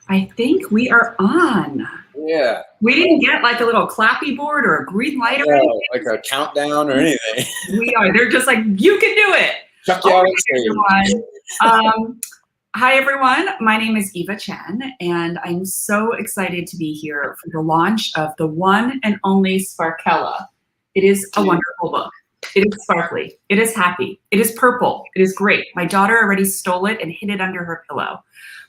I think we are on. Yeah. We didn't get like a little clappy board or a green light or anything. Like a countdown or anything. We are. They're just like, you can do it. Chuck you All out right, on stage. everyone. Hi, everyone. My name is Eva Chen, and I'm so excited to be here for the launch of the One and Only Sparkella. It is a wonderful book. It is sparkly. It is happy. It is purple. It is great. My daughter already stole it and hid it under her pillow.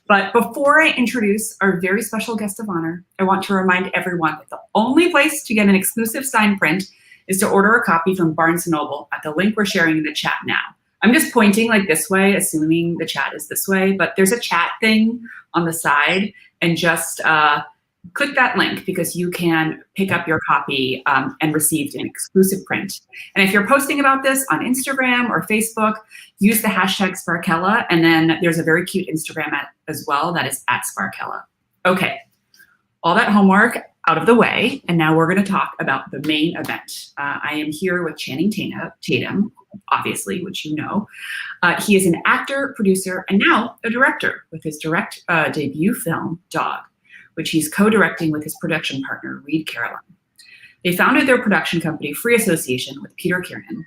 But before I introduce our very special guest of honor, I want to remind everyone that the only place to get an exclusive signed print is to order a copy from Barnes & Noble at the link we're sharing in the chat now. I'm just pointing like this way, assuming the chat is this way, but there's a chat thing on the side, and just click that link because you can pick up your copy and receive an exclusive print. And if you're posting about this on Instagram or Facebook, use the hashtag Sparkella, and then there's a very cute Instagram as well that is @Sparkella. Okay, all that homework out of the way, and now we're going to talk about the main event. I am here with Channing Tatum, obviously, which you know. He is an actor, producer, and now a director with his debut film, Dog, which he's co-directing with his production partner, Reed Caroline. They founded their production company, Free Association, with Peter Kieran.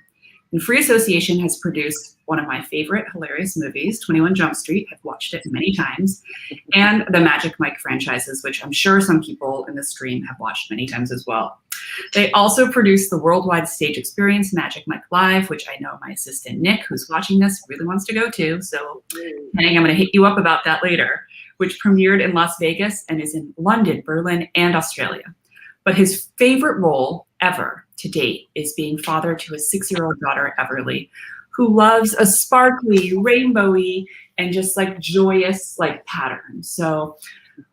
And Free Association has produced one of my favorite hilarious movies, 21 Jump Street. I've watched it many times. And the Magic Mike franchises, which I'm sure some people in the stream have watched many times as well. They also produced the worldwide stage experience, Magic Mike Live, which I know my assistant, Nick, who's watching this, really wants to go to. So, Henning, I'm going to hit you up about that later, which premiered in Las Vegas and is in London, Berlin, and Australia. But his favorite role ever to date is being father to his 6-year-old daughter, Everly, who loves a sparkly, rainbowy, and just like joyous like pattern. So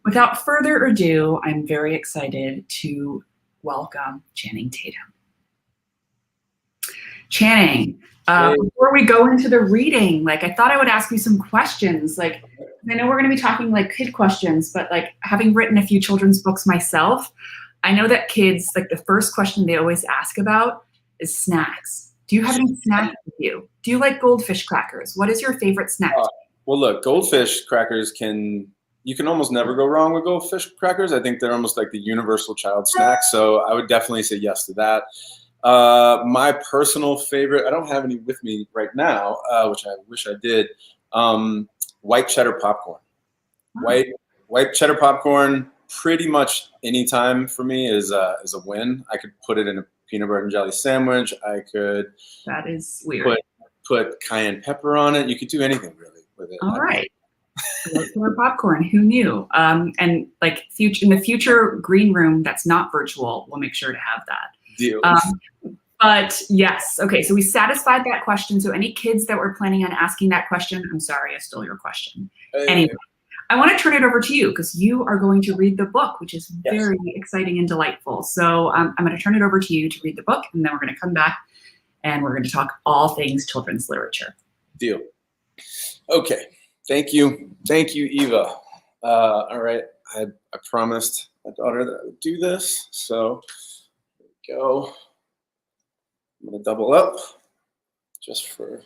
without further ado, I'm very excited to welcome Channing Tatum. Channing, before we go into the reading, like I thought I would ask you some questions. Like I know we're going to be talking like kid questions, but like having written a few children's books myself, I know that kids, like the first question they always ask about is snacks. Do you have any snacks with you? Do you like goldfish crackers? What is your favorite snack? Well, look, goldfish crackers you can almost never go wrong with goldfish crackers. I think they're almost like the universal child snack. So I would definitely say yes to that. My personal favorite, I don't have any with me right now, which I wish I did. White cheddar popcorn. White cheddar popcorn, pretty much any time for me is a win. I could put it in a peanut butter and jelly sandwich. I could. That is weird. Put cayenne pepper on it. You could do anything really with it. All right. Cheddar popcorn. Who knew? And like in the future green room that's not virtual, we'll make sure to have that. Deal. But yes, okay, so we satisfied that question. So any kids that were planning on asking that question, I'm sorry, I stole your question. Anyway, I want to turn it over to you because you are going to read the book, which is very exciting and delightful. So I'm going to turn it over to you to read the book, and then we're going to come back and we're going to talk all things children's literature. Deal. Okay. Thank you. Thank you, Eva. All right. I promised my daughter that I would do this. So here we go. I'm going to double up just for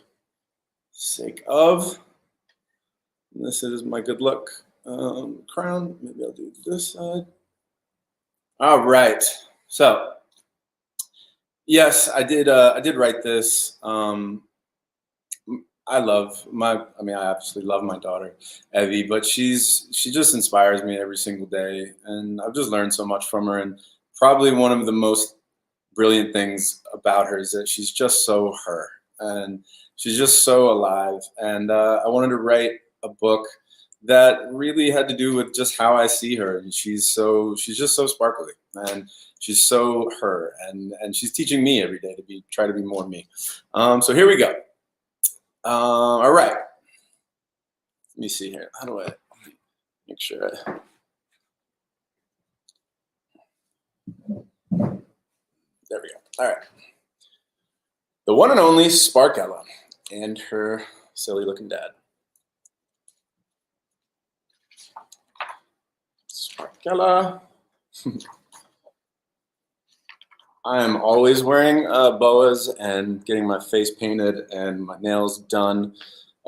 sake of. And this is my good luck crown. Maybe I'll do this side. All right. So, yes, I did write this. I absolutely love my daughter, Evie, but she just inspires me every single day. And I've just learned so much from her. And probably one of the most brilliant things about her is that she's just so her. And she's just so alive. And I wanted to write a book that really had to do with just how I see her. And she's just so sparkly. And she's so her. And she's teaching me every day to try to be more me. So here we go. All right. Let me see here. How do I make sure There we go. All right. The one and only Sparkella and her silly looking dad. Sparkella. I am always wearing boas and getting my face painted and my nails done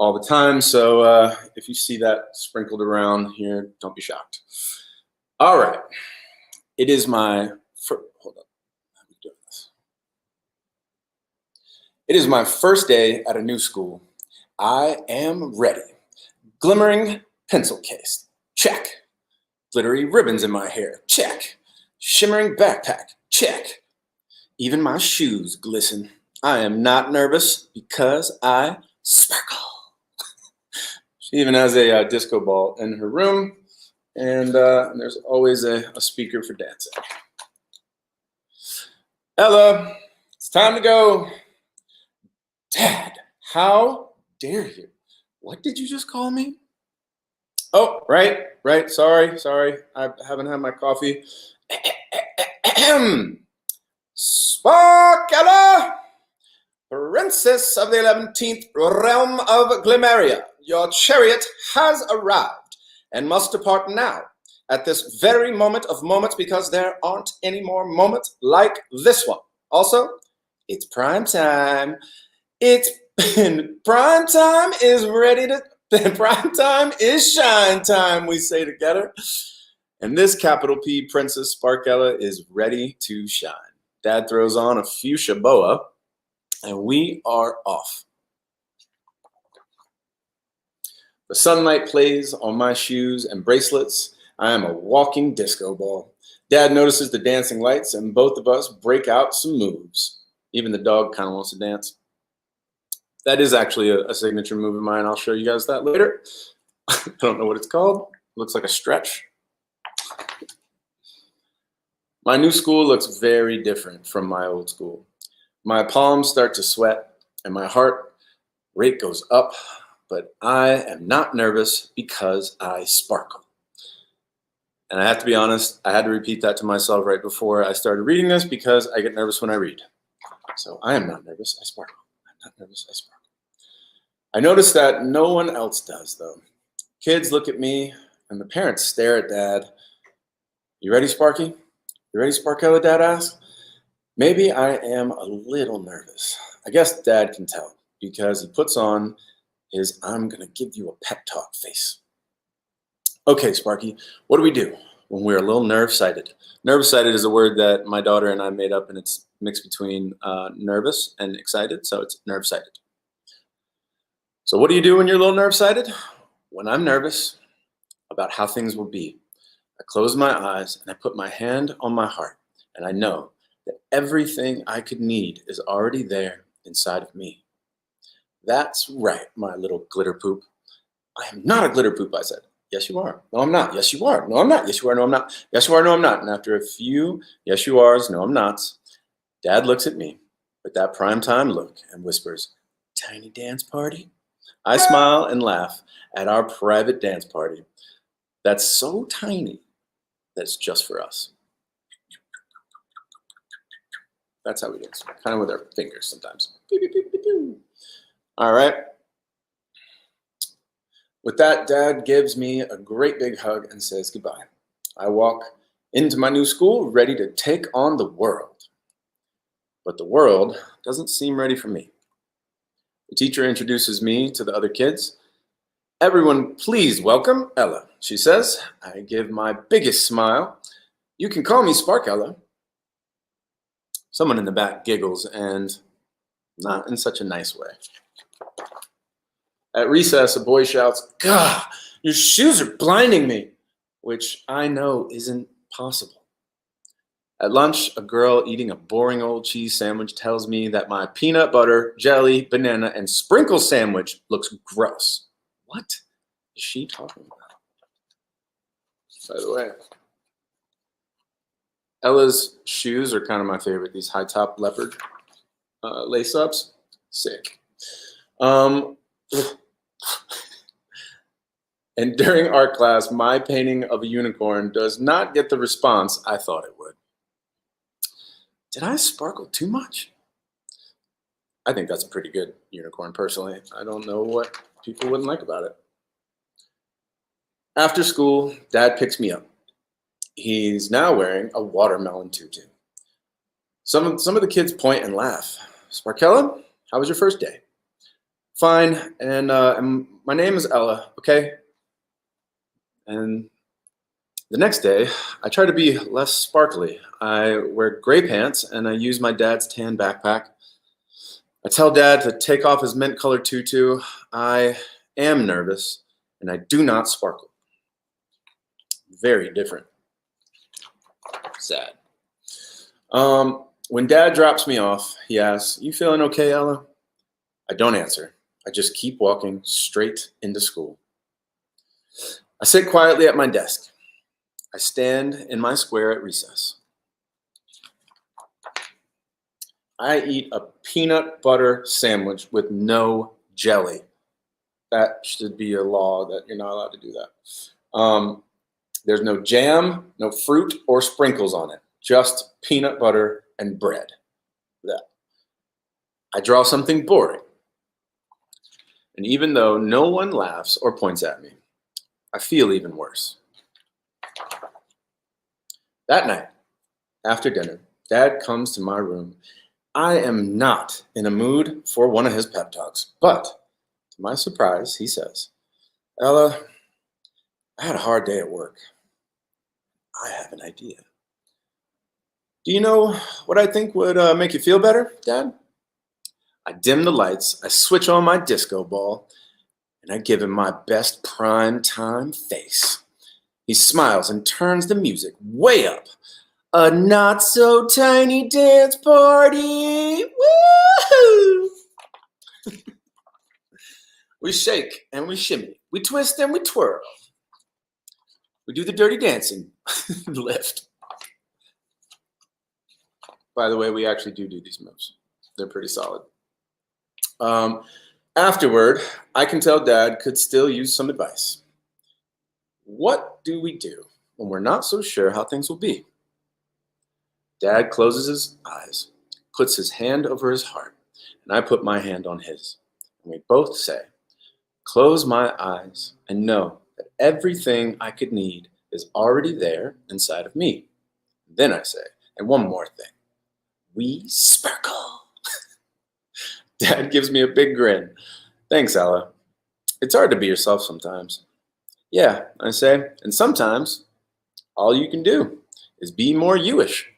all the time. So if you see that sprinkled around here, don't be shocked. All right. It is my hold on. How are we doing this? It is my first day at a new school. I am ready. Glimmering pencil case. Check. Glittery ribbons in my hair. Check. Shimmering backpack. Check. Even my shoes glisten. I am not nervous because I sparkle. She even has a disco ball in her room, and there's always a speaker for dancing. Ella, it's time to go. Dad, how dare you? What did you just call me? Oh, right. Sorry. I haven't had my coffee. Sparkella, Princess of the 11th realm of Glimeria, your chariot has arrived and must depart now at this very moment of moments because there aren't any more moments like this one. Also, it's prime time. It's prime time is ready to, prime time is shine time, we say together. And this capital P Princess Sparkella is ready to shine. Dad throws on a fuchsia boa, and we are off. The sunlight plays on my shoes and bracelets. I am a walking disco ball. Dad notices the dancing lights, and both of us break out some moves. Even the dog kind of wants to dance. That is actually a signature move of mine. I'll show you guys that later. I don't know what it's called. It looks like a stretch. My new school looks very different from my old school. My palms start to sweat and my heart rate goes up, but I am not nervous because I sparkle. And I have to be honest, I had to repeat that to myself right before I started reading this because I get nervous when I read. So I am not nervous, I sparkle. I'm not nervous, I sparkle. I notice that no one else does though. Kids look at me and the parents stare at Dad. You ready, Sparky? You ready, Sparkella, Dad asks. Maybe I am a little nervous. I guess Dad can tell because he puts on his I'm gonna give you a pep talk face. Okay, Sparky, what do we do when we're a little nerve-sighted? Nerve-sighted is a word that my daughter and I made up, and it's mixed between nervous and excited, so it's nerve-sighted. So what do you do when you're a little nerve-sighted? When I'm nervous about how things will be, I close my eyes and I put my hand on my heart, and I know that everything I could need is already there inside of me. That's right, my little glitter poop. I am not a glitter poop, I said. Yes, you are. No, I'm not. Yes, you are. No, I'm not. Yes, you are. No, I'm not. Yes, you are. No, I'm not. And after a few yes, you are's, no, I'm nots, Dad looks at me with that primetime look and whispers, tiny dance party? I smile and laugh at our private dance party. That's so tiny that it's just for us. That's how we dance, kind of with our fingers sometimes. All right. With that, Dad gives me a great big hug and says goodbye. I walk into my new school ready to take on the world. But the world doesn't seem ready for me. The teacher introduces me to the other kids. Everyone, please welcome Ella, she says. I give my biggest smile. You can call me Sparkella. Someone in the back giggles, and not in such a nice way. At recess, a boy shouts, "Gah, your shoes are blinding me," which I know isn't possible. At lunch, a girl eating a boring old cheese sandwich tells me that my peanut butter, jelly, banana, and sprinkle sandwich looks gross. What is she talking about? By the way, Ella's shoes are kind of my favorite. These high top leopard lace ups, sick. And during art class, my painting of a unicorn does not get the response I thought it would. Did I sparkle too much? I think that's a pretty good unicorn, personally. I don't know what people wouldn't like about it. After school, Dad picks me up. He's now wearing a watermelon tutu. Some of the kids point and laugh. Sparkella, how was your first day? Fine. And my name is Ella, okay? And the next day, I try to be less sparkly. I wear gray pants and I use my dad's tan backpack. I tell Dad to take off his mint colored tutu. I am nervous and I do not sparkle. Very different. Sad. When Dad drops me off, he asks, "You feeling okay, Ella?" I don't answer. I just keep walking straight into school. I sit quietly at my desk. I stand in my square at recess. I eat a peanut butter sandwich with no jelly. That should be a law that you're not allowed to do that. There's no jam, no fruit or sprinkles on it, just peanut butter and bread. That. I draw something boring. And even though no one laughs or points at me, I feel even worse. That night, after dinner, Dad comes to my room. I am not in a mood for one of his pep talks, but to my surprise, he says, "Ella, I had a hard day at work. I have an idea. Do you know what I think would make you feel better, Dad?" I dim the lights, I switch on my disco ball, and I give him my best prime time face. He smiles and turns the music way up. A not so tiny dance party. Woo! We shake and we shimmy. We twist and we twirl. We do the dirty dancing lift. By the way, we actually do these moves. They're pretty solid. Afterward, I can tell Dad could still use some advice. What do we do when we're not so sure how things will be? Dad closes his eyes, puts his hand over his heart, and I put my hand on his. And we both say, "Close my eyes and know that everything I could need is already there inside of me." Then I say, and one more thing, we sparkle. Dad gives me a big grin. "Thanks, Ella. It's hard to be yourself sometimes." "Yeah," I say, "and sometimes all you can do is be more you-ish."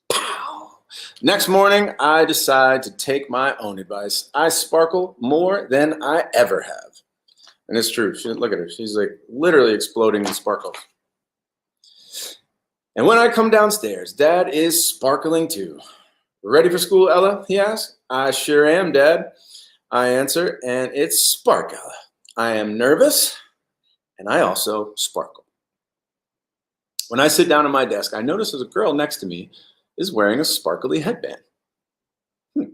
Pow! Next morning, I decide to take my own advice. I sparkle more than I ever have. And it's true. Look at her. She's like literally exploding in sparkles. And when I come downstairs, Dad is sparkling too. "Ready for school, Ella?" he asks. "I sure am, Dad," I answer, and it's Sparkella. I am nervous, and I also sparkle. When I sit down at my desk, I notice there's a girl next to me is wearing a sparkly headband. "Your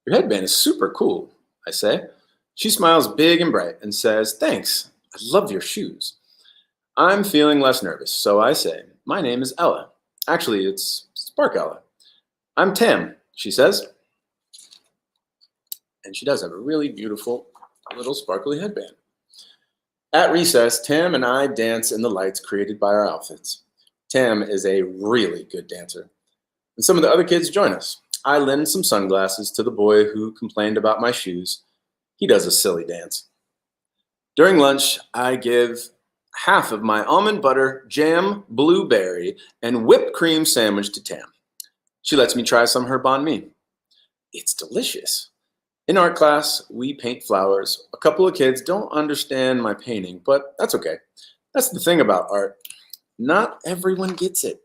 headband is super cool," I say. She smiles big and bright and says, "Thanks, I love your shoes." I'm feeling less nervous, so I say, "My name is Ella. Actually, it's Sparkella." "I'm Tam," she says. And she does have a really beautiful little sparkly headband. At recess, Tam and I dance in the lights created by our outfits. Tam is a really good dancer, and some of the other kids join us. I lend some sunglasses to the boy who complained about my shoes. He does a silly dance. During lunch, I give half of my almond butter, jam, blueberry, and whipped cream sandwich to Tam. She lets me try some of her banh mi. It's delicious. In art class, we paint flowers. A couple of kids don't understand my painting, but that's okay. That's the thing about art. Not everyone gets it.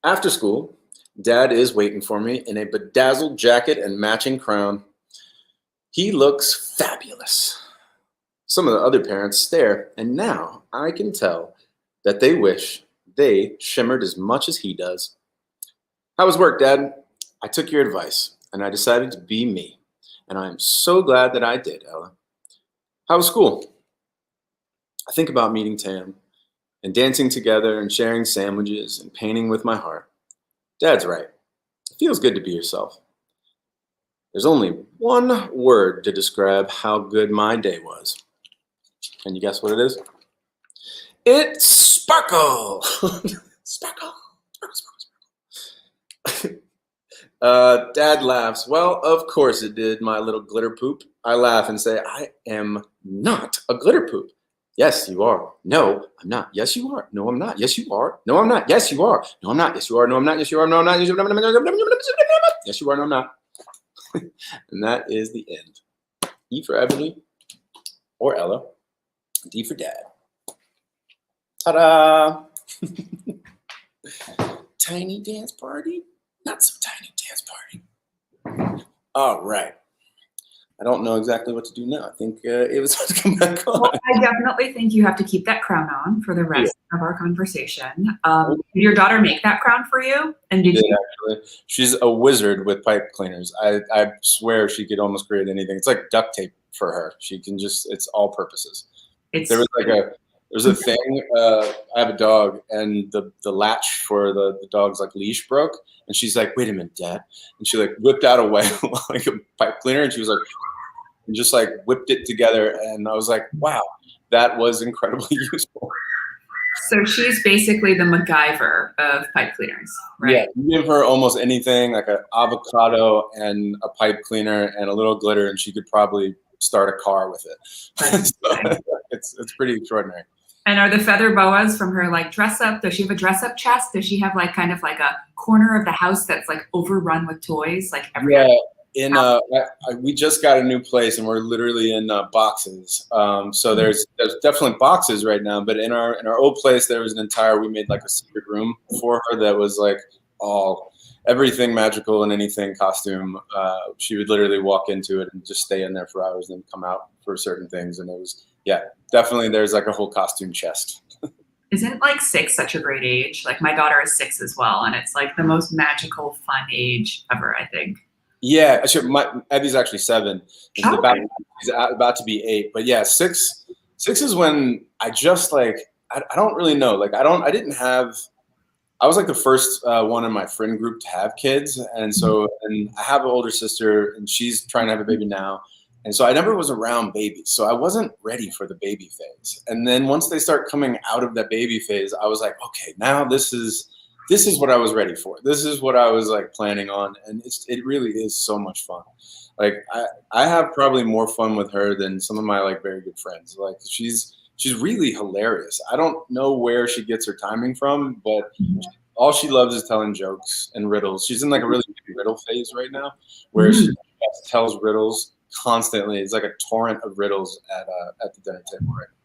After school, Dad is waiting for me in a bedazzled jacket and matching crown. He looks fabulous. Some of the other parents stare, and now I can tell that they wish they shimmered as much as he does. "How was work, Dad?" "I took your advice, and I decided to be me. And I am so glad that I did, Ella." "How was school?" I think about meeting Tam and dancing together and sharing sandwiches and painting with my heart. Dad's right. It feels good to be yourself. There's only one word to describe how good my day was. Can you guess what it is? It's sparkle. Sparkle. Sparkle, sparkle, sparkle. Dad laughs. Well, of course it did, my little glitter poop. I laugh and say, I am not a glitter poop. Yes, you are. No, I'm not. Yes, you are. No, I'm not. Yes, you are. No, I'm not. Yes, you are. No, I'm not. Yes, you are. No, I'm not. Yes, you are. No, I'm not. Yes, you are. Yes, you are. No, I'm not. And that is the end. E for Ebony or Ella. D for Dad. Ta-da! Tiny dance party? Not so tiny dance party. All right. I don't know exactly what to do now. I think it was supposed to come back on. Well, I definitely think you have to keep that crown on for the rest of our conversation. Did your daughter make that crown for you? And did you? Actually, she's a wizard with pipe cleaners. I swear she could almost create anything. It's like duct tape for her. She can just, it's all purposes. There's a thing. I have a dog, and the latch for the dog's like leash broke, and she's like, "Wait a minute, Dad!" And she like whipped out a way like a pipe cleaner, and she was like, and just like whipped it together, and I was like, "Wow, that was incredibly useful." So she's basically the MacGyver of pipe cleaners, right? Yeah, you give her almost anything, like an avocado and a pipe cleaner and a little glitter, and she could probably start a car with it. So, it's pretty extraordinary. And are the feather boas from her like dress up? Does she have a dress up chest? Does she have like kind of like a corner of the house that's like overrun with toys? Like we just got a new place and we're literally in boxes. So there's definitely boxes right now, but in our old place there was we made like a secret room for her that was like everything magical and anything costume. She would literally walk into it and just stay in there for hours and come out for certain things, and it was definitely there's like a whole costume chest. Isn't like 6 such a great age? Like my daughter is 6 as well, and it's like the most magical, fun age ever, I think. Yeah, Abby's actually 7. She's about to be 8. But yeah, 6 is when I just like I don't really know. Like I was like the first one in my friend group to have kids, and I have an older sister, and she's trying to have a baby now. And so I never was around babies. So I wasn't ready for the baby phase. And then once they start coming out of that baby phase, I was like, okay, now this is what I was ready for. This is what I was like planning on. And it really is so much fun. Like I have probably more fun with her than some of my like very good friends. Like she's really hilarious. I don't know where she gets her timing from, but all she loves is telling jokes and riddles. She's in like a really big riddle phase right now where she tells riddles constantly. It's like a torrent of riddles at the dinner table right now.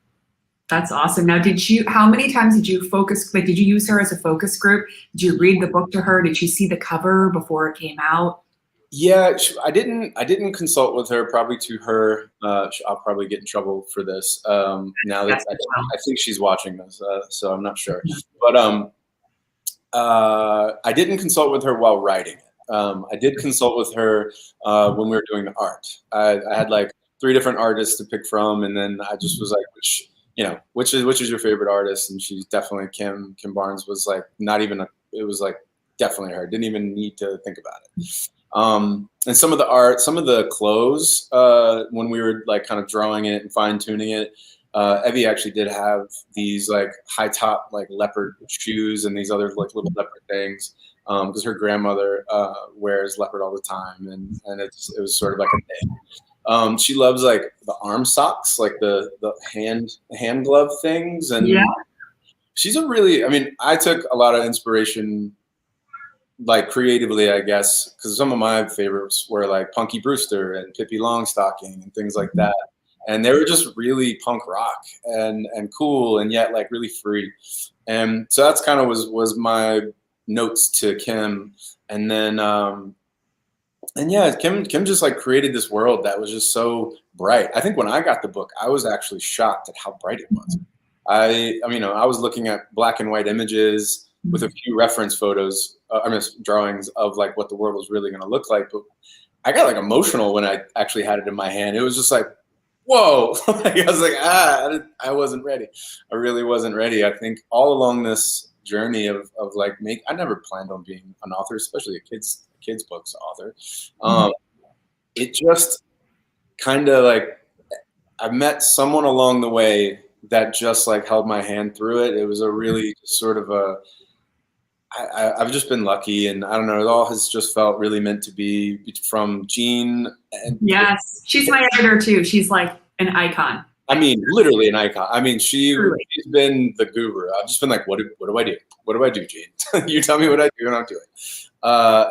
That's awesome. Now, how many times did you did you use her as a focus group? Did you read the book to her? Did she see the cover before it came out? Yeah, I didn't consult with her, probably to her. I'll probably get in trouble for this. Now that I think she's watching this, so I'm not sure. But I didn't consult with her while writing it. I did consult with her when we were doing the art. I had like 3 different artists to pick from, and then I just was like, which is your favorite artist? And she's definitely Kim Barnes was like it was like definitely her. Didn't even need to think about it. And some of the art, some of the clothes, when we were like kind of drawing it and fine tuning it, Evie actually did have these like high top like leopard shoes and these other like little leopard things. Because her grandmother wears leopard all the time, and it was sort of like a thing. She loves like the arm socks, like the hand glove things, and she's I took a lot of inspiration, like creatively, I guess, because some of my favorites were like Punky Brewster and Pippi Longstocking and things like that, and they were just really punk rock and cool, and yet like really free, and so that's kind of was my notes to Kim. And then Kim just like created this world that was just so bright. I think when I got the book, I was actually shocked at how bright it was. I was looking at black and white images with a few reference photos, drawings of like what the world was really going to look like, but I got like emotional when I actually had it in my hand. It was just like, whoa. I was like, I wasn't ready. I really wasn't ready. I think all along this journey of like I never planned on being an author, especially a kids books author. It just kind of like I met someone along the way that just like held my hand through it. It was a really sort of I've just been lucky, and I don't know, it all has just felt really meant to be, from Jean. And Yes, she's my editor too. She's like an icon. I mean, literally an icon. I mean, she's Truly. been the guru. I've just been like, what do I do? What do I do, Jean? You tell me what I do, and I'll do it.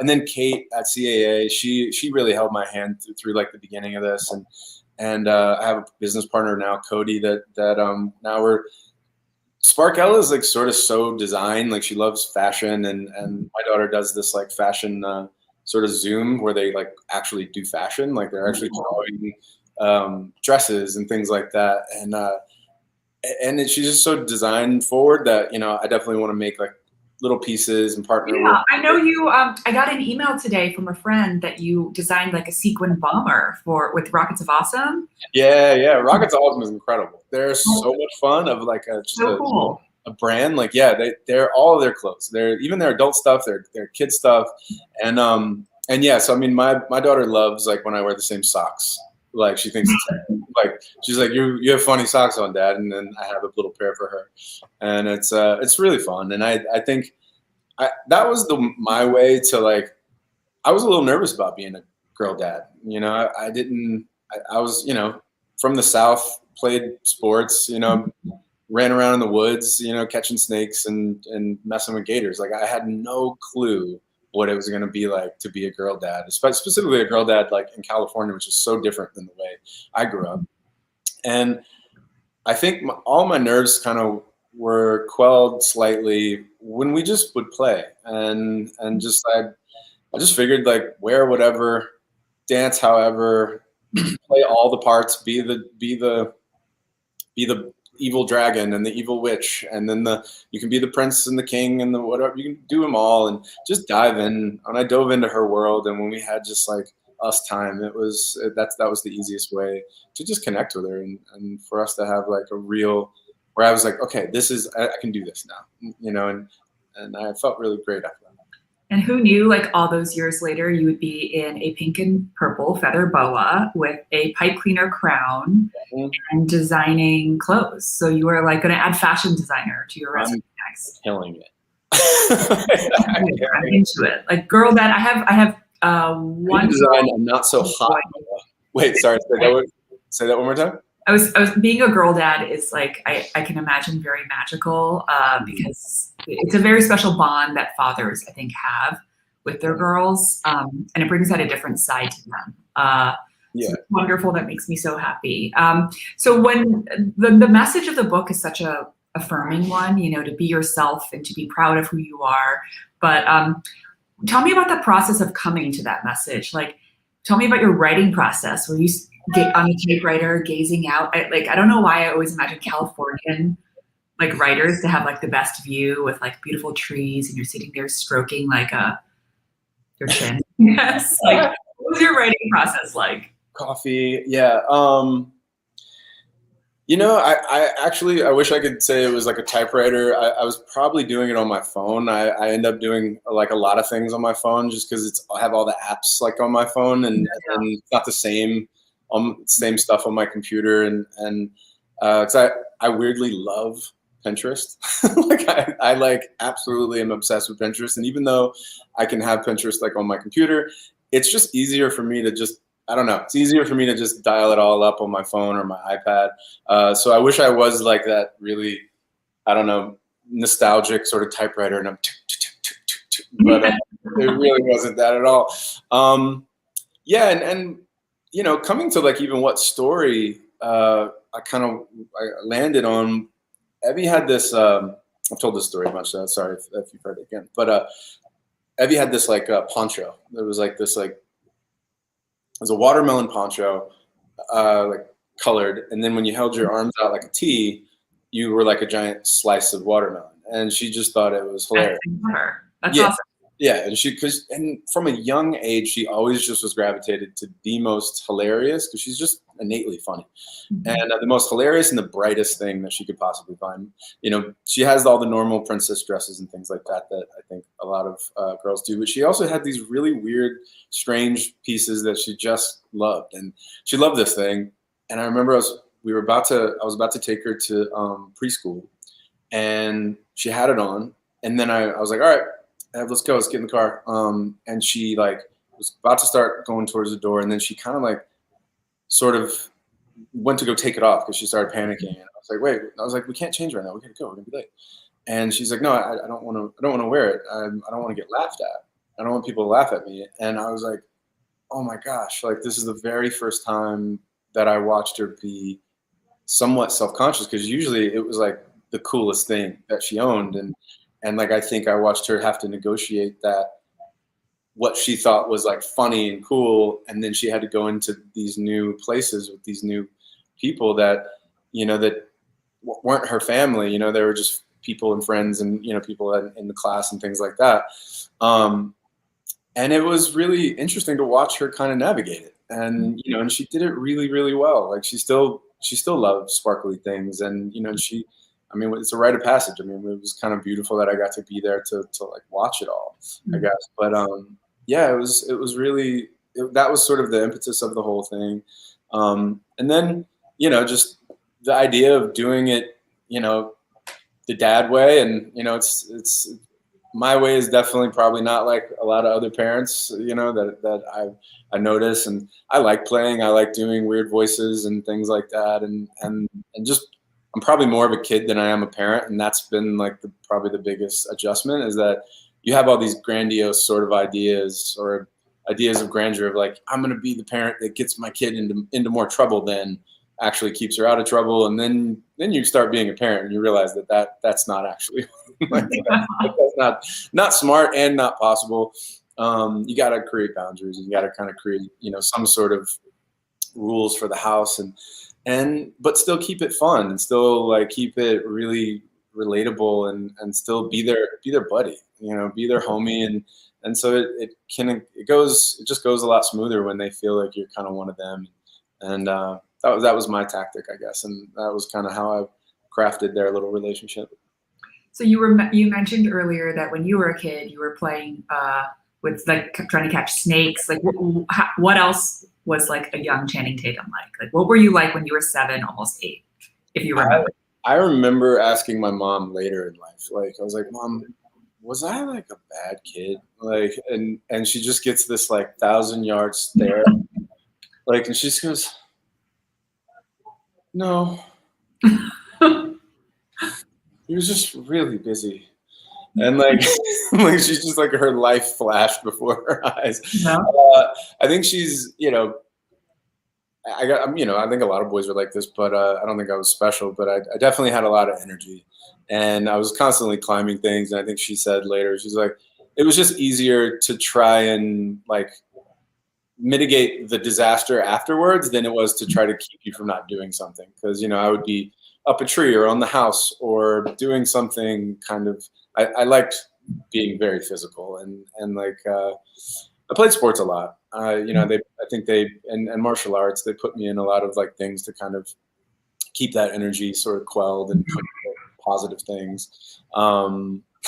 And then Kate at CAA, she really held my hand through like the beginning of this, and I have a business partner now, Cody, that now we're. Sparkella is like sort of so designed, like she loves fashion, and my daughter does this like fashion sort of Zoom where they like actually do fashion, like they're actually drawing dresses and things like that, and she's just so design forward that, you know, I definitely want to make like little pieces and partner with. I know you. I got an email today from a friend that you designed like a sequin bomber with Rockets of Awesome. Yeah, Rockets of Awesome is incredible. They're so much fun. Of like Cool. A brand. Like, yeah, they're all of their clothes. They're even their adult stuff, their kid stuff, and yeah. So I mean, my daughter loves like when I wear the same socks. Like she thinks it's like, she's like, you have funny socks on, Dad, and then I have a little pair for her, and it's really fun. And I think that was my way to like. I was a little nervous about being a girl dad. You know, I didn't. I was, you know, from the South, played sports. You know, ran around in the woods. You know, catching snakes and messing with gators. Like I had no clue what it was going to be like to be a girl dad, specifically a girl dad like in California, which is so different than the way I grew up. And I think all my nerves kind of were quelled slightly when we just would play, and just I just figured like wear whatever, dance however, play all the parts, be the evil dragon and the evil witch, and then you can be the prince and the king and the whatever. You can do them all and just dive in. And I dove into her world, and when we had just like us time, that was the easiest way to just connect with her, and for us to have like a real, where I was like, okay, I can do this now, you know, and I felt really great after that. And who knew, like all those years later, you would be in a pink and purple feather boa with a pipe cleaner crown and designing clothes. So you were like going to add fashion designer to your resume next. Killing it. I'm into it. Like girl dad, I have one design a not so hot. Wait, sorry. Say that one more time. I was being a girl dad is like I can imagine very magical because it's a very special bond that fathers I think have with their girls, and it brings out a different side to them. Yeah, so it's wonderful. That makes me so happy. So when the message of the book is such a affirming one, you know, to be yourself and to be proud of who you are. But tell me about the process of coming to that message. Like, tell me about your writing process. Were you on a typewriter, gazing out? I don't know why I always imagine Californian like writers to have like the best view with like beautiful trees, and you're sitting there stroking like your chin. Yes. Like, what was your writing process like? Coffee, yeah. You know, I actually wish I could say it was like a typewriter. I was probably doing it on my phone. I end up doing like a lot of things on my phone just because I have all the apps like on my phone, and it's not the same stuff on my computer, and because I weirdly love Pinterest. Like I like absolutely am obsessed with Pinterest, and even though I can have Pinterest like on my computer, it's just easier for me to just, I don't know, it's easier for me to just dial it all up on my phone or my iPad. So I wish I was like that really, I don't know, nostalgic sort of typewriter, and I'm but it really wasn't that at all. Yeah, and you know, coming to like even what story I landed on. Evie had this. I've told this story a bunch. So sorry if you've heard it again. But Evie had this like poncho. It was like this like, it was a watermelon poncho, like colored, and then when you held your arms out like a T, you were like a giant slice of watermelon. And she just thought it was hilarious. That's awesome. Yeah, and from a young age, she always just was gravitated to the most hilarious, because she's just innately funny, and the most hilarious and the brightest thing that she could possibly find. You know, she has all the normal princess dresses and things like that I think a lot of girls do, but she also had these really weird, strange pieces that she just loved, and she loved this thing. And I remember I was about to take her to preschool, and she had it on, and then I was like, all right. let's go, let's get in the car. And she like was about to start going towards the door, and then she kind of like sort of went to go take it off because she started panicking. And I was like, wait, I was like, we can't change right now. We gotta go. We're gonna be late. And she's like, no, I don't want to. I don't want to wear it. I don't want to get laughed at. I don't want people to laugh at me. And I was like, oh my gosh, like this is the very first time that I watched her be somewhat self-conscious, because usually it was like the coolest thing that she owned. And like I think I watched her have to negotiate that, what she thought was like funny and cool, and then she had to go into these new places with these new people that, that weren't her family. They were just people and friends, and people in the class and things like that. And it was really interesting to watch her kind of navigate it. And and she did it really, really well. Like she still loved sparkly things, and I mean, it's a rite of passage. I mean, it was kind of beautiful that I got to be there to like watch it all, I guess. But yeah, it was really, that was sort of the impetus of the whole thing. And then just the idea of doing it, the dad way, and it's my way is definitely probably not like a lot of other parents, that I notice. And I like playing. I like doing weird voices and things like that. And just, I'm probably more of a kid than I am a parent. And that's been like probably the biggest adjustment, is that you have all these grandiose sort of ideas, or ideas of grandeur of like, I'm going to be the parent that gets my kid into more trouble than actually keeps her out of trouble. And then you start being a parent and you realize that's not actually like, that's not smart and not possible. You got to create boundaries, and you got to kind of create, some sort of rules for the house, but still keep it fun, and still like keep it really relatable, and still be their buddy, be their homie. And so it just goes a lot smoother when they feel like you're kind of one of them. And that was my tactic, I guess. And that was kind of how I crafted their little relationship. So you mentioned earlier that when you were a kid, you were playing with like trying to catch snakes. Like what else was like a young Channing Tatum like? Like what were you like when you were 7, almost 8, if you remember? I remember asking my mom later in life, like I was like, Mom, was I like a bad kid? Like, and she just gets this like 1,000-yard stare, like, and she just goes, no. He was just really busy. And like, like she's just like, her life flashed before her eyes. Yeah. I think she's, I think a lot of boys are like this, but I don't think I was special. But I definitely had a lot of energy, and I was constantly climbing things. And I think she said later, she's like, it was just easier to try and like mitigate the disaster afterwards than it was to try to keep you from not doing something. Because I would be up a tree or on the house or doing something kind of. I liked being very physical, and like I played sports a lot. I think and martial arts, they put me in a lot of like things to kind of keep that energy sort of quelled and positive things. I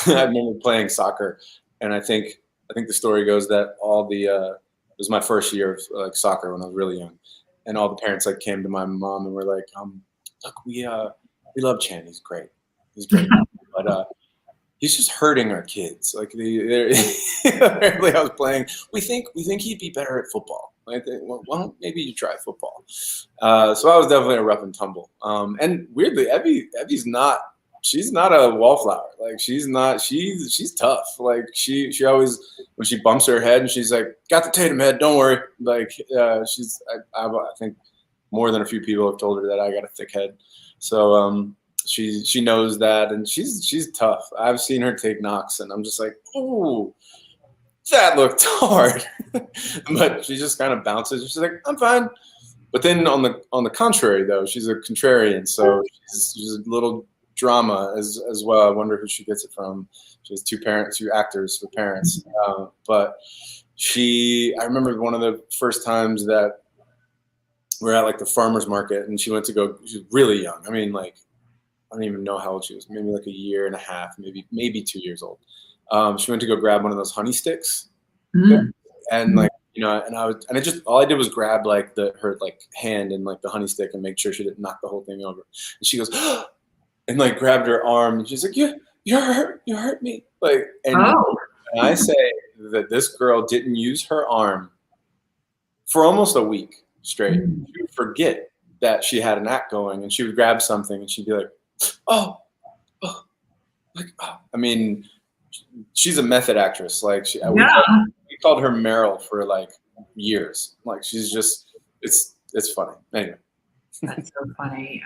remember playing soccer, and I think the story goes that it was my first year of like soccer when I was really young, and all the parents like came to my mom and were like, look, we love Chan. He's great, but he's just hurting our kids. Like apparently I was playing. We think he'd be better at football. I think, well, why don't maybe you try football? So I was definitely a rough and tumble. And weirdly, Evie's not. She's not a wallflower. Like she's not. She's tough. Like she always, when she bumps her head and she's like, got the Tatum head. Don't worry. Like she's. I think more than a few people have told her that I got a thick head. So she knows that, and she's tough. I've seen her take knocks, and I'm just like, oh, that looked hard. But she just kind of bounces. She's like, I'm fine. But then on the contrary, though, she's a contrarian, so she's a little drama as well. I wonder who she gets it from. She has two actors for parents. But I remember one of the first times that we're at like the farmer's market, and she went to go. She was really young. I mean, like, I don't even know how old she was. Maybe like 1.5 years, maybe 2 years old. She went to go grab one of those honey sticks, and like and all I did was grab like her like hand and like the honey stick and make sure she didn't knock the whole thing over. And she goes and like grabbed her arm, and she's like, you hurt me, like, and And I say that this girl didn't use her arm for almost a week straight. She would forget that she had an act going, and she would grab something and she'd be like, oh, oh, like, oh. I mean, she's a method actress. Like we called her Meryl for like years. Like she's just, it's funny. Anyway. That's so funny.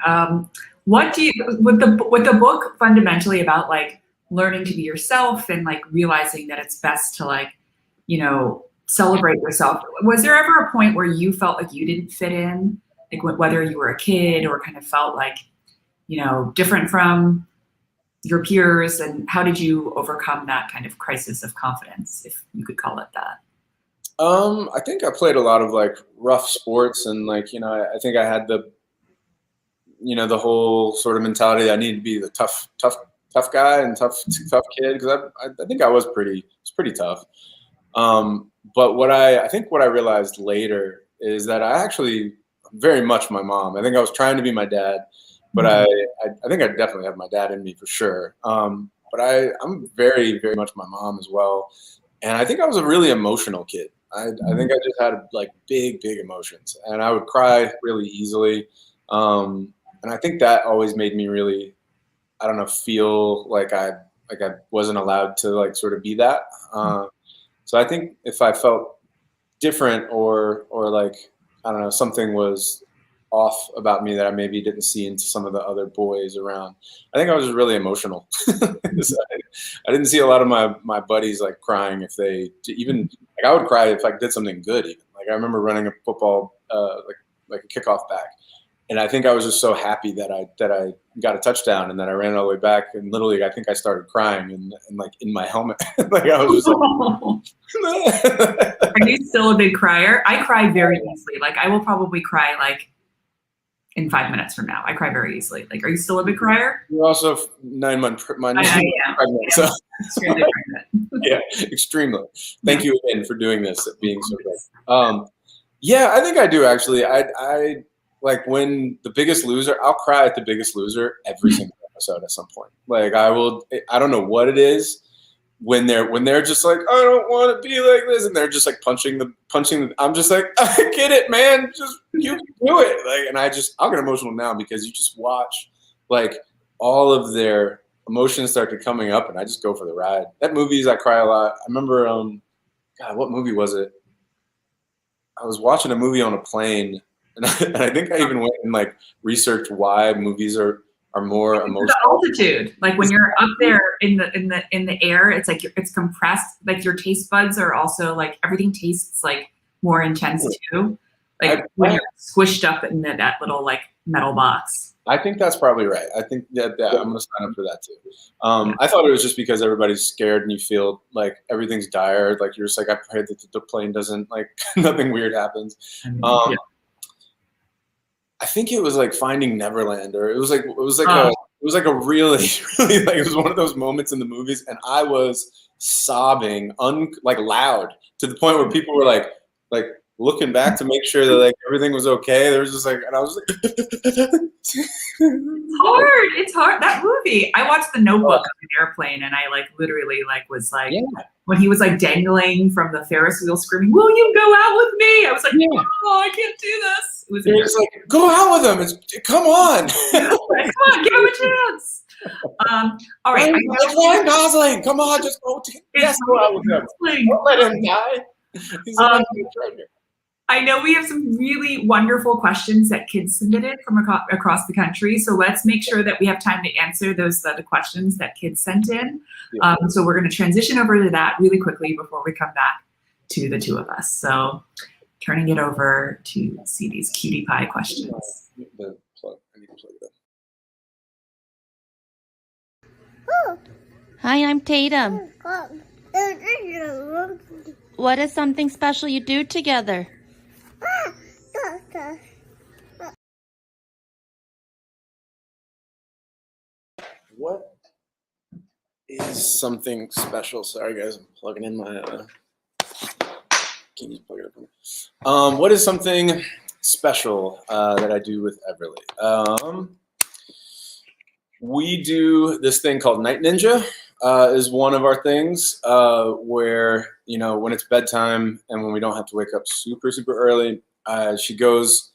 What do you, with the book fundamentally about like learning to be yourself and like realizing that it's best to like, you know, celebrate yourself. Was there ever a point where you felt like you didn't fit in, like whether you were a kid or kind of felt like, you know, different from your peers, and how did you overcome that kind of crisis of confidence, if you could call it that? I think I played a lot of like rough sports, and like, you know, I think I had the, you know, the whole sort of mentality that I needed to be the tough guy and tough kid, because I think I was pretty tough. But I think what I realized later is that I actually very much my mom. I think I was trying to be my dad, but I think I definitely have my dad in me for sure. But I'm very, very much my mom as well. And I think I was a really emotional kid. I think I just had like big emotions, and I would cry really easily. And I think that always made me really, I don't know, feel like I wasn't allowed to like sort of be that. So I think if I felt different or like, I don't know, something was off about me that I maybe didn't see into some of the other boys around, I think I was just really emotional. I didn't see a lot of my buddies like crying if they even, like I would cry if I did something good even. Like I remember running a football, like a kickoff back. And I think I was just so happy that I got a touchdown, and then I ran all the way back. And literally, I think I started crying and like in my helmet. Like I was just like. Are you still a big crier? I cry very easily. Like I will probably cry like in 5 minutes from now. I cry very easily. Like, are you still a big crier? You're also 9 months pregnant. So. Extremely pregnant. Yeah, extremely. Thank you again for doing this, being so great. Yeah, I think I do actually. I like when The Biggest Loser, I'll cry at The Biggest Loser every single episode at some point. Like I don't know what it is when they're just like, I don't want to be like this, and they're just like punching. I'm just like, I get it, man. Just you can do it. Like, and I'll get emotional now because you just watch like all of their emotions start to coming up, and I just go for the ride. That movies, I cry a lot. I remember, God, what movie was it? I was watching a movie on a plane. And I think I even went and like researched why movies are more emotional. The altitude, like when you're up there in the air, it's like it's compressed. Like your taste buds are also like everything tastes like more intense too. Like when you're squished up in that little like metal box. I think that's probably right. I think that I'm gonna sign up for that too. I thought it was just because everybody's scared and you feel like everything's dire. Like you're just like, I pray that the plane doesn't like nothing weird happens. I think it was like Finding Neverland, or it was like a really, really like, it was one of those moments in the movies, and I was sobbing like loud to the point where people were like looking back to make sure that like everything was okay. There was just like, and I was like, It's hard. That movie. I watched The Notebook on an airplane, and I like literally like was like when he was like dangling from the Ferris wheel, screaming, "Will you go out with me?" I was like, "Oh, I can't do this." It was just like, go out with him. Come on. Come on, give him a chance. All right. Ryan Gosling. Come on, just go out with him. Don't let him die. He's a treasure. I know we have some really wonderful questions that kids submitted from across the country. So let's make sure that we have time to answer the questions that kids sent in. So we're going to transition over to that really quickly before we come back to the two of us. So turning it over to see these cutie pie questions. I need to plug it in. Hi, I'm Tatum. What is something special you do together? What is something special? Sorry, guys, I'm plugging in my. Can you plug it up? What is something special that I do with Everly? We do this thing called Night Ninja. is one of our things where, you know, when it's bedtime and when we don't have to wake up super, super early, she goes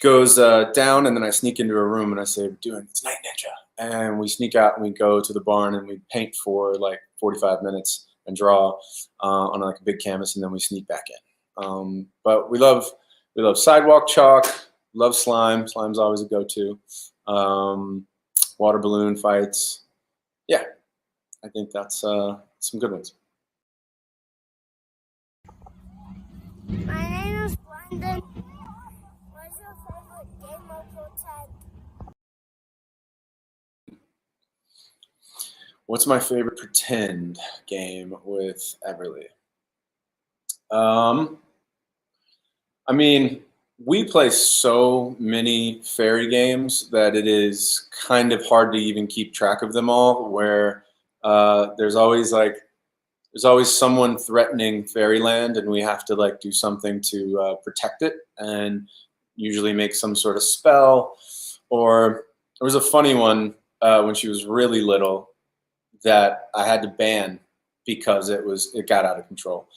down, and then I sneak into her room and I say, it's night ninja. And we sneak out and we go to the barn and we paint for like 45 minutes and draw on like a big canvas, and then we sneak back in. But we love sidewalk chalk, love slime. Slime's always a go-to. Water balloon fights. Yeah, I think that's some good ones. My name is Brandon. What's your favorite game of your tag? What's my favorite pretend game with Everly? I mean, we play so many fairy games that it is kind of hard to even keep track of them all, where there's always someone threatening fairyland, and we have to like do something to protect it, and usually make some sort of spell. Or there was a funny one when she was really little that I had to ban because it got out of control.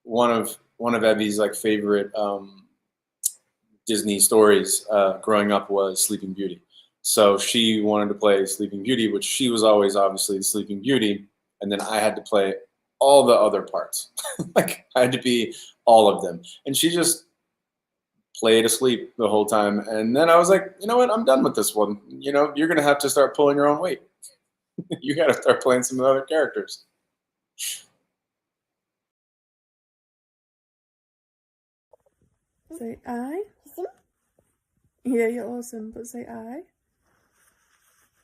One of Evie's like favorite Disney stories growing up was Sleeping Beauty. So she wanted to play Sleeping Beauty, which she was always obviously the Sleeping Beauty, and then I had to play all the other parts. Like I had to be all of them, and she just played asleep the whole time. And then I was like, you know what? I'm done with this one. You know, you're gonna have to start pulling your own weight. You got to start playing some other characters. Say I. Yeah, you're awesome, but say I.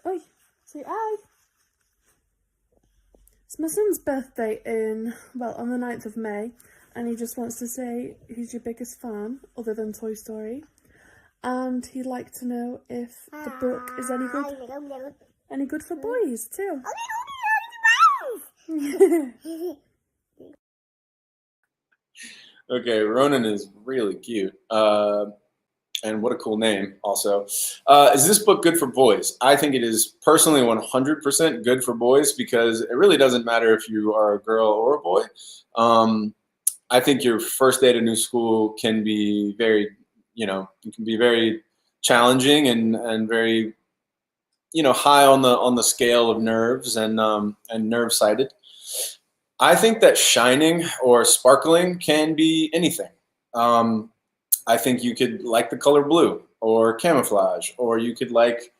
Oi, say I. It's my son's birthday on the 9th of May, and he just wants to say he's your biggest fan, other than Toy Story, and he'd like to know if the book is any good for boys too. Okay, Ronan is really cute. And what a cool name also. Is this book good for boys? I think it is personally 100% good for boys, because it really doesn't matter if you are a girl or a boy. I think your first day to new school can be very challenging and very, high on the scale of nerves and nerve-sighted. I think that shining or sparkling can be anything. I think you could like the color blue or camouflage, or you could like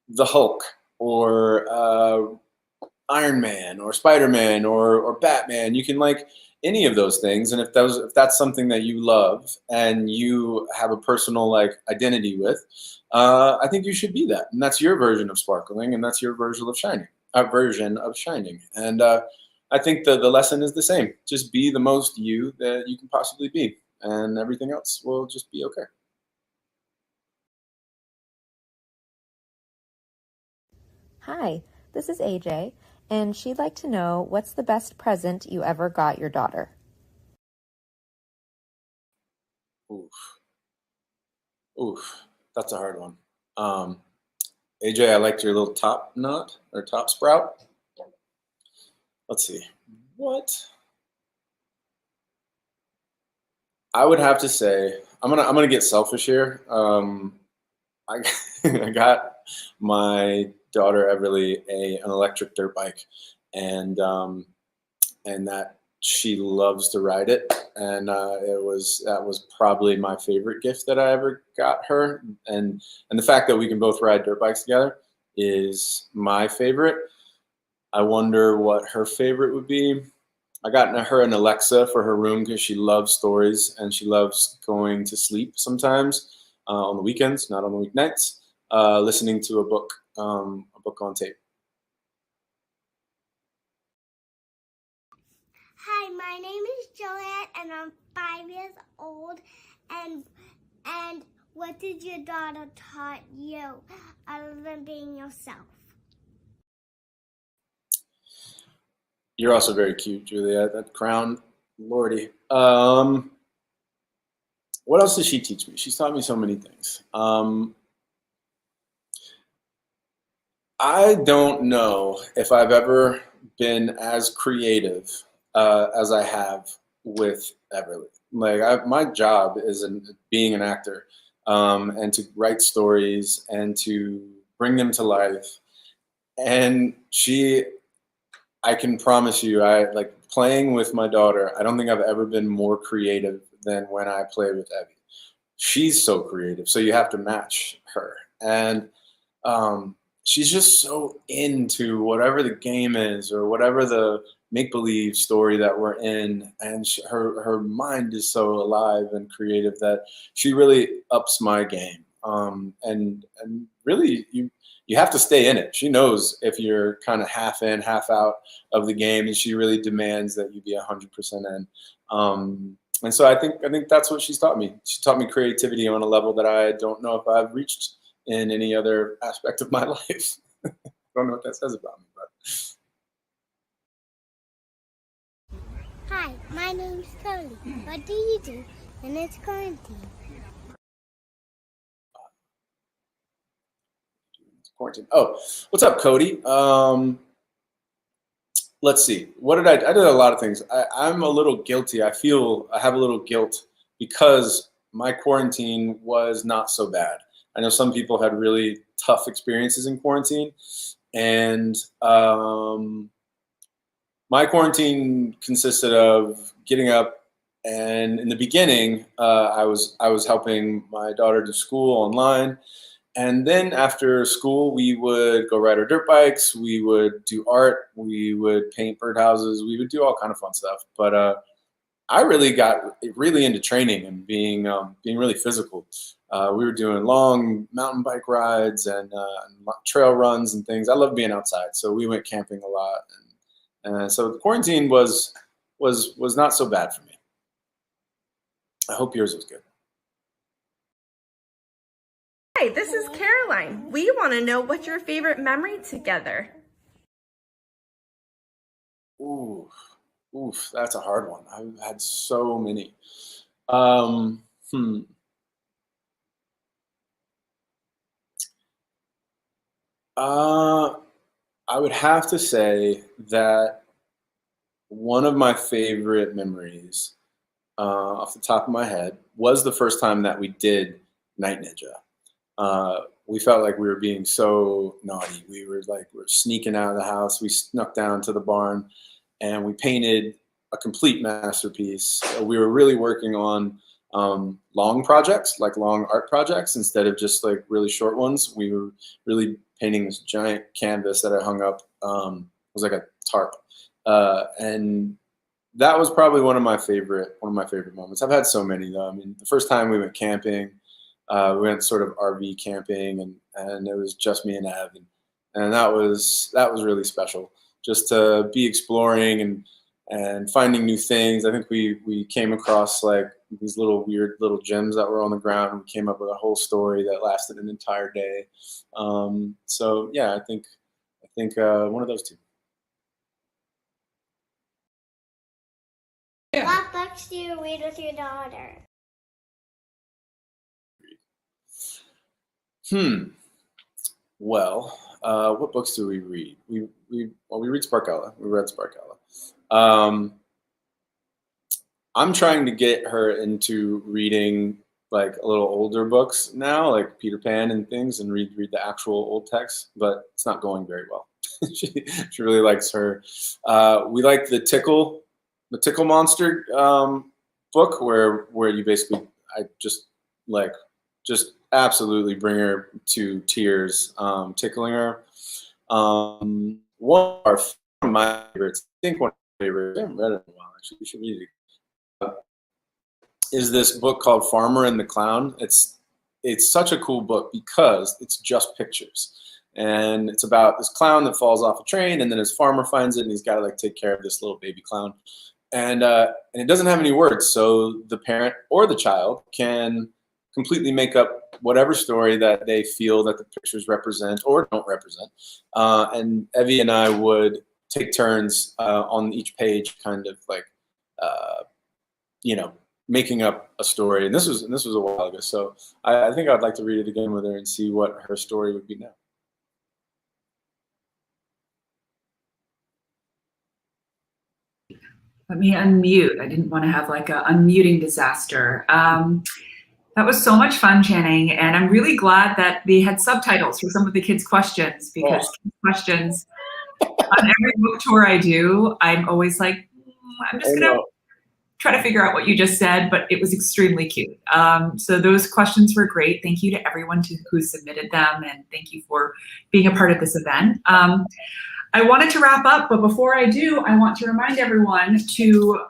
the Hulk or Iron Man or Spider-Man or Batman. You can like any of those things, and if that's something that you love and you have a personal like identity with, I think you should be that, and that's your version of sparkling, and that's your version of shining. And I think the lesson is the same. Just be the most you that you can possibly be, and everything else will just be okay. Hi, this is AJ, and she'd like to know what's the best present you ever got your daughter? Oof, that's a hard one. AJ, I liked your little top knot or top sprout. Let's see. What? I would have to say I'm gonna get selfish here. I I got my daughter Everly an electric dirt bike, and that she loves to ride it, and that was probably my favorite gift that I ever got her, and the fact that we can both ride dirt bikes together is my favorite. I wonder what her favorite would be. I got her an Alexa for her room because she loves stories and she loves going to sleep sometimes on the weekends, not on the weeknights, listening to a book on tape. Hi, my name is Joanne, and I'm 5 years old. And what did your daughter taught you other than being yourself? You're also very cute, Julia. That crown, lordy. What else did she teach me? She's taught me so many things. I don't know if I've ever been as creative as I have with Everly. Like my job is being an actor, and to write stories and to bring them to life. And I can promise you, I like playing with my daughter. I don't think I've ever been more creative than when I play with Evie. She's so creative, so you have to match her. And she's just so into whatever the game is or whatever the make-believe story that we're in, and her mind is so alive and creative that she really ups my game. And really, you have to stay in it. She knows if you're kind of half in, half out of the game, and she really demands that you be 100% in. And so I think that's what she's taught me. She taught me creativity on a level that I don't know if I've reached in any other aspect of my life. I don't know what that says about me, but Hi, my name's Cody. What do you do when it's quarantine? quarantine. Oh, what's up, Cody? Let's see. What did I did a lot of things. I'm a little guilty. I feel I have a little guilt because my quarantine was not so bad. I know some people had really tough experiences in quarantine, and my quarantine consisted of getting up, and in the beginning, I was helping my daughter do school online, and then after school, we would go ride our dirt bikes, we would do art, we would paint birdhouses, we would do all kind of fun stuff. But I really got really into training and being really physical. We were doing long mountain bike rides and trail runs and things. I love being outside, so we went camping a lot, and so the quarantine was not so bad for me. I hope yours was good. Hi, this is Caroline. We want to know what's your favorite memory together. Oof, that's a hard one. I've had so many. Um, hmm. I would have to say that one of my favorite memories, off the top of my head, was the first time that we did Night Ninja. We felt like we were being so naughty. We're sneaking out of the house. We snuck down to the barn, and we painted a complete masterpiece. We were really working on long projects, like long art projects, instead of just like really short ones. We were really painting this giant canvas that I hung up. It was like a tarp, and that was probably one of my favorite moments. I've had so many though. I mean, the first time we went camping, we went sort of RV camping, and it was just me and Ev, and that was really special. Just to be exploring and finding new things. I think we came across like these weird little gems that were on the ground. We came up with a whole story that lasted an entire day. So yeah, I think one of those two. Yeah. What books do you read with your daughter? Well, what books do we read? We read Sparkella. We read Sparkella. I'm trying to get her into reading like a little older books now, like Peter Pan and things, and read the actual old text, but it's not going very well. she really likes her. We like the Tickle Monster book, where you basically just absolutely bring her to tears, tickling her. One of my favorites, I think one of my favorites, I haven't read it in a while, actually, you should read it, is this book called Farmer and the Clown. It's such a cool book because it's just pictures. And it's about this clown that falls off a train, and then his farmer finds it, and he's got to like take care of this little baby clown. And it doesn't have any words, so the parent or the child can completely make up whatever story that they feel that the pictures represent or don't represent. And Evie and I would take turns on each page, kind of like, making up a story. And this was a while ago, so I think I'd like to read it again with her and see what her story would be now. Let me unmute. I didn't want to have like a unmuting disaster. That was so much fun, Channing, and I'm really glad that they had subtitles for some of the kids' questions, because kids' questions on every book tour I do, I'm always like, I'm just gonna try to figure out what you just said, but it was extremely cute. So those questions were great. Thank you to everyone who submitted them, and thank you for being a part of this event. I wanted to wrap up, but before I do, I want to remind everyone to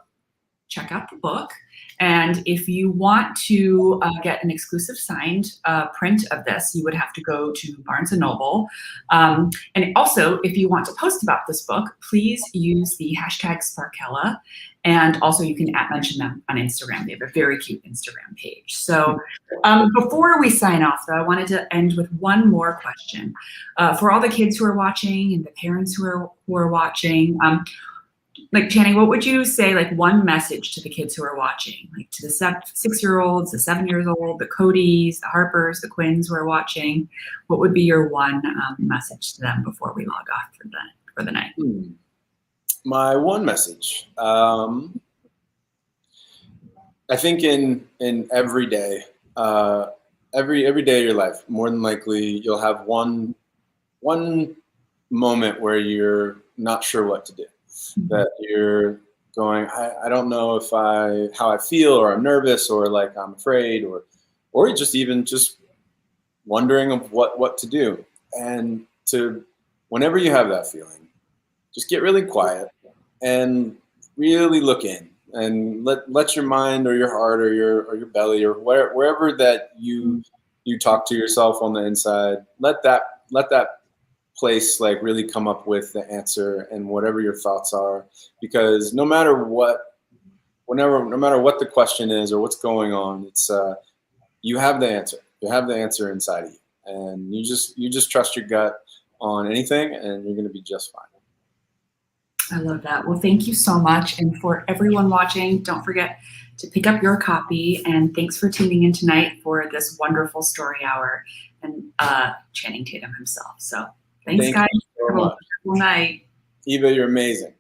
check out the book. And if you want to get an exclusive signed print of this, you would have to go to Barnes & Noble. And also, if you want to post about this book, please use the hashtag Sparkella. And also you can mention them on Instagram. They have a very cute Instagram page. So before we sign off, though, I wanted to end with one more question. For all the kids who are watching and the parents who are watching, like, Channing, what would you say, like, one message to the kids who are watching, like to the 6-year-olds, the 7-year-old, the Codys, the Harpers, the Quinns who are watching? What would be your one message to them before we log off for the night? My one message, I think in every day, every day of your life, more than likely you'll have one moment where you're not sure what to do. That you're going, I don't know how I feel, or I'm nervous, or like I'm afraid, or just wondering of what to do. And whenever you have that feeling, just get really quiet and really look in, and let your mind or your heart or your belly or wherever that you talk to yourself on the inside, let that place like really come up with the answer and whatever your thoughts are, because no matter what the question is or what's going on, it's you have the answer. You have the answer inside of you, and you just trust your gut on anything, and you're going to be just fine. I love that. Well, thank you so much. And for everyone watching, don't forget to pick up your copy. And thanks for tuning in tonight for this wonderful story hour and Channing Tatum himself. So thanks, guys. Thank you so much. Have a wonderful night. Eva, you're amazing.